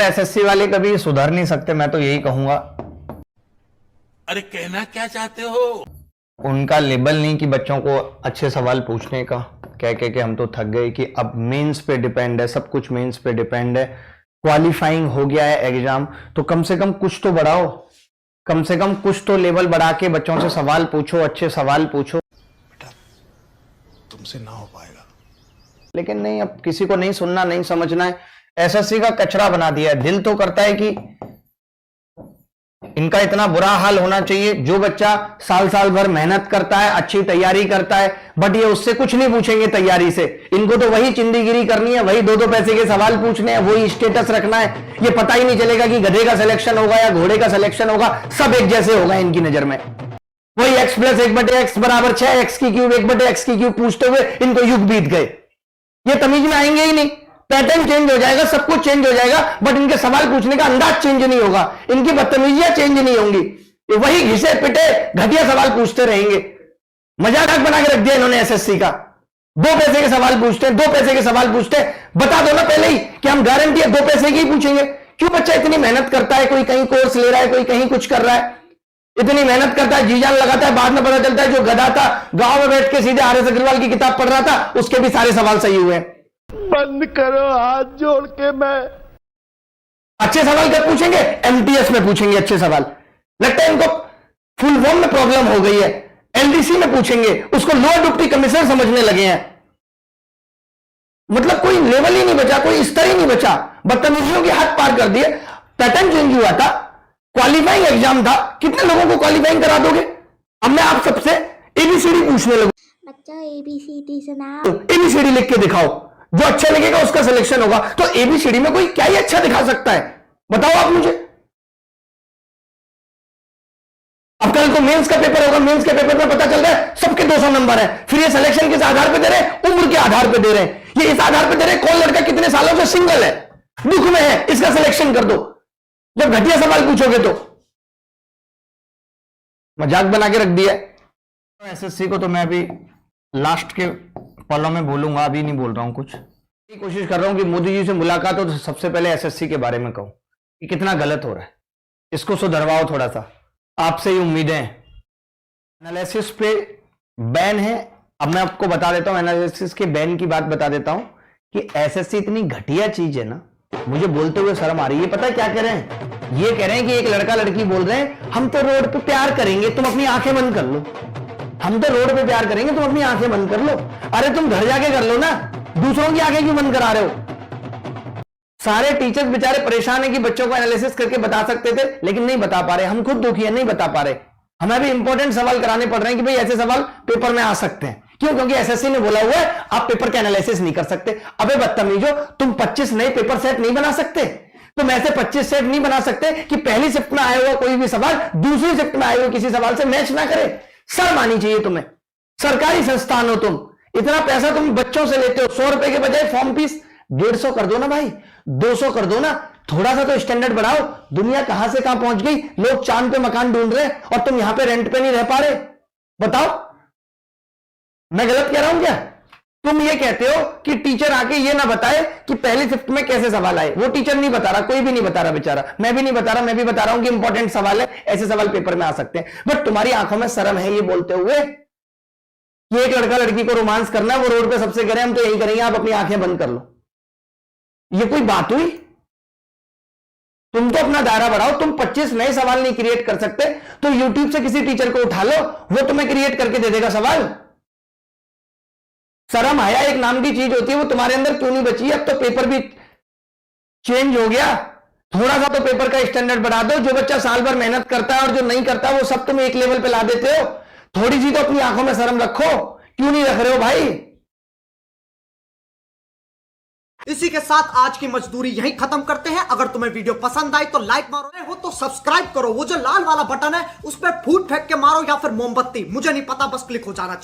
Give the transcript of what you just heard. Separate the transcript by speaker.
Speaker 1: SSC वाले कभी सुधर नहीं सकते, मैं तो यही कहूंगा।
Speaker 2: अरे कहना क्या चाहते हो?
Speaker 1: उनका लेवल नहीं कि बच्चों को अच्छे सवाल पूछने का, कह के हम तो थक गए कि अब मेंस पे डिपेंड है, सब कुछ मेंस पे डिपेंड है। क्वालिफाइंग हो गया है एग्जाम, तो कम से कम कुछ तो बढ़ाओ, कम से कम कुछ तो लेवल बढ़ा के बच्चों से सवाल पूछो, अच्छे सवाल पूछो।
Speaker 2: बेटा तुमसे ना हो पाएगा।
Speaker 1: लेकिन नहीं, अब किसी को नहीं सुनना, नहीं समझना है। एसएससी का कचरा बना दिया है। दिल तो करता है कि इनका इतना बुरा हाल होना चाहिए। जो बच्चा साल साल भर मेहनत करता है, अच्छी तैयारी करता है, बट ये उससे कुछ नहीं पूछेंगे तैयारी से। इनको तो वही चिंदीगिरी करनी है, वही दो दो पैसे के सवाल पूछने हैं, वही स्टेटस रखना है। ये पता ही नहीं चलेगा कि गधे का सिलेक्शन होगा या घोड़े का सिलेक्शन होगा, सब एक जैसे होगा इनकी नजर में। वही x + 1/x = 6, x³ 1/x³ पूछते हुए इनको युग बीत गए। ये तमीज में आएंगे ही नहीं। पैटर्न चेंज हो जाएगा, सब कुछ चेंज हो जाएगा, बट इनके सवाल पूछने का अंदाज चेंज नहीं होगा, इनकी बदतमीजियां चेंज नहीं होंगी। ये वही घिसे पिटे घटिया सवाल पूछते रहेंगे। मजाक बना के रख दिया इन्होंने एसएससी का। 2 पैसे के सवाल पूछते हैं, 2 पैसे के सवाल पूछते हैं। बता दो ना पहले ही कि हम गारंटी है 2 पैसे की ही पूछेंगे। क्यों बच्चा इतनी मेहनत करता है, कोई कहीं कोर्स ले रहा है, कोई कहीं कुछ कर रहा है, इतनी मेहनत करता है, जी जान लगाता है, बाद में पता चलता है जो गधा था गांव में बैठ के सीधे आर.एस. अग्रवाल की किताब पढ़ रहा था, उसके भी सारे सवाल सही हुए।
Speaker 3: बंद करो हाथ जोड़ के। मैं
Speaker 1: अच्छे सवाल कब पूछेंगे? एमटीएस में पूछेंगे अच्छे सवाल। लगता है इनको फुल फॉर्म में प्रॉब्लम हो गई है। एलडीसी में पूछेंगे, उसको लोअर डिप्टी कमिश्नर समझने लगे हैं। मतलब कोई लेवल ही नहीं बचा, कोई स्तर ही नहीं बचा, बदतमीजियों की हद पार कर दिए। पैटर्न चेंज हुआ था, क्वालिफाइंग एग्जाम था, कितने लोगों को क्वालिफाइंग करा दोगे? अब मैं आप सबसे एबीसीडी पूछने लगूं।
Speaker 4: बच्चा एबीसीडी सुनाओ।
Speaker 1: एबीसीडी लिख के दिखाओ, जो अच्छा लगेगा उसका सिलेक्शन होगा। तो एबीसीडी में कोई क्या ही अच्छा दिखा सकता है, बताओ आप मुझे। अब कल को मेंस का पेपर होगा, मेंस के पेपर में पता चल रहा है सबके 200 नंबर है। फिर ये सिलेक्शन किस आधार पे दे रहे हैं? उम्र के आधार पे दे रहे हैं। ये इस आधार पे दे रहे हैं कौन लड़का कितने सालों से सिंगल है, दुख में है, इसका सिलेक्शन कर दो। जब घटिया सवाल पूछोगे तो मजाक बना के रख दिया। एसएससी को तो मैं अभी लास्ट के पलों में बोलूंगा, अभी नहीं बोल रहा हूं कुछ। कोशिश कर रहा हूं कि मोदी जी से मुलाकात हो तो सबसे पहले एसएससी के बारे में कहूं कि कितना गलत हो रहा है, इसको सुधरवाओ थोड़ा सा। आपसे ही उम्मीदें हैं। एनालिसिस पे बैन है। अब मैं आपको बता देता हूं, एनालिसिस के बैन की बात बता देता हूं कि एसएससी इतनी घटिया चीज है ना, मुझे बोलते हुए शर्म आ रही है। पता है क्या कह रहे हैं? ये कह रहे हैं कि एक लड़का लड़की बोल रहे हैं हम तो रोड पे प्यार करेंगे, तुम अपनी आंखें बंद कर लो। हम तो रोड पे प्यार करेंगे, तुम अपनी आंखें बंद कर लो। अरे तुम घर जाके कर लो ना, दूसरों की आंखें क्यों बंद करा रहे हो? सारे टीचर्स बेचारे परेशान है कि बच्चों को एनालिसिस करके बता सकते थे, लेकिन नहीं बता पा रहे। हम खुद दुखी है, नहीं बता पा रहे। हमें भी इंपॉर्टेंट सवाल कराने पड़ रहे हैं कि भाई ऐसे सवाल पेपर में आ सकते हैं। क्यों? क्योंकि एसएससी ने बोला हुआ है आप पेपर का एनालिसिस नहीं कर सकते। अबे बदतमीजो, तुम 25 नए पेपर सेट नहीं बना सकते? तुम ऐसे 25 सेट नहीं बना सकते कि पहली शिफ्ट में आया हुआ कोई भी सवाल दूसरी शिफ्ट में आए हुए किसी सवाल से मैच ना करे? शर्म आनी चाहिए तुम्हें। सरकारी संस्थान हो तुम, इतना पैसा तुम बच्चों से लेते हो। 100 रुपए के बजाय फॉर्म फीस 150 कर दो ना भाई, 200 कर दो ना। थोड़ा सा तो स्टैंडर्ड बढ़ाओ। दुनिया कहां से कहां पहुंच गई, लोग चांद पे मकान ढूंढ रहे हैं और तुम यहां पे रेंट पे नहीं रह पा रहे। बताओ मैं गलत कह रहा हूं क्या? तुम ये कहते हो कि टीचर आके ये ना बताए कि पहली शिफ्ट में कैसे सवाल आए। वो टीचर नहीं बता रहा, कोई भी नहीं बता रहा बेचारा। मैं भी नहीं बता रहा, मैं भी बता रहा हूं कि इंपॉर्टेंट सवाल है, ऐसे सवाल पेपर में आ सकते हैं। बट तुम्हारी आंखों में शर्म है ये बोलते हुए कि एक लड़का लड़की को रोमांस करना है, वो रोड पे सबसे करें, हम तो यही करेंगे, आप अपनी आंखें बंद कर लो। ये कोई बात हुई? तुम तो अपना दायरा बढ़ाओ। तुम 25 नए सवाल नहीं क्रिएट कर सकते तो यूट्यूब से किसी टीचर को उठा लो, वो तुम्हें क्रिएट करके दे देगा सवाल। शर्म आया एक नाम की चीज होती है, वो तुम्हारे अंदर क्यों नहीं बची? अब तो पेपर भी चेंज हो गया। थोड़ा सा तो पेपर का स्टैंडर्ड बढ़ा दो। जो बच्चा साल भर मेहनत करता है और जो नहीं करता वो सब तुम एक लेवल पे ला देते हो। थोड़ी सी तो अपनी आंखों में शर्म रखो। क्यों नहीं रख रहे हो भाई?
Speaker 5: इसी के साथ आज की मजदूरी यहीं खत्म करते हैं। अगर तुम्हें वीडियो पसंद आई तो लाइक मारो, नहीं हो तो सब्सक्राइब करो। वो जो लाल वाला बटन है उस पर फूट फेंक के मारो या फिर मोमबत्ती, मुझे नहीं पता, बस क्लिक हो जाना चाहिए।